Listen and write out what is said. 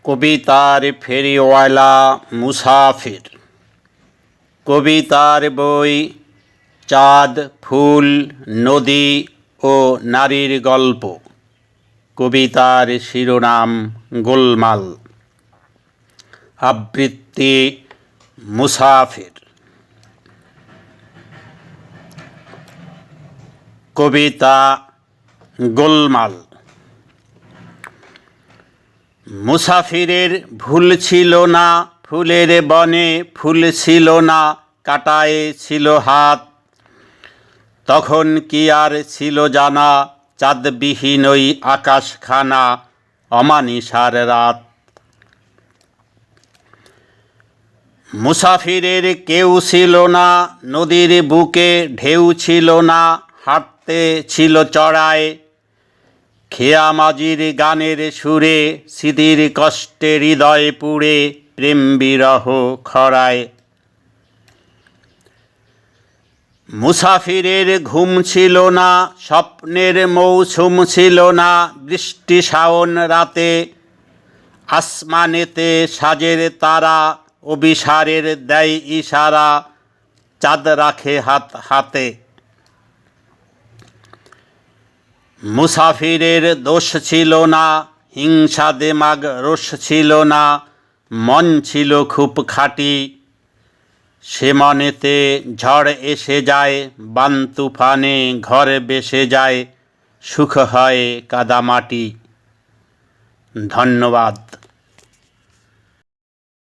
কবিতার ফেরিওয়ালা মুসাফির। কবিতার বই চাঁদ, ফুল, নদী ও নারীর গল্প। কবিতার শিরোনাম গোলমাল। আবৃত্তি মুসাফির। কবিতা গোলমাল। মুসাফিরের ভুল ছিল না, ফুলের বনে ফুল ছিল না, কাটায় ছিল হাত। তখন কি আর ছিল জানা, চাঁদবিহীন ওই আকাশখানা, অমানিসার রাত। মুসাফিরের কেউ ছিল না, নদীর বুকে ঢেউ ছিল না, হাঁটতে ছিল চড়ায়। খেয়া মাঝির গানের সুরে, স্মৃতির কষ্টে হৃদয় পুড়ে, প্রেম বিরহ খরায়। মুসাফিরের ঘুম ছিল না, স্বপ্নের মৌসুম ছিল না, বৃষ্টি শাওন রাতে। আসমানেতে সাজের তারা, অভিসারের দেয় ইশারা, চাঁদ রাখে হাত হাতে। মুসাফিরের দোষ ছিল না, হিংসা দেমাগ রোষ ছিল না, মন ছিল খুব খাঁটি। সে মনেতে ঝড় এসে যায়, বান তুফানে ঘর বেসে যায়, সুখ হয় কাদামাটি। ধন্যবাদ।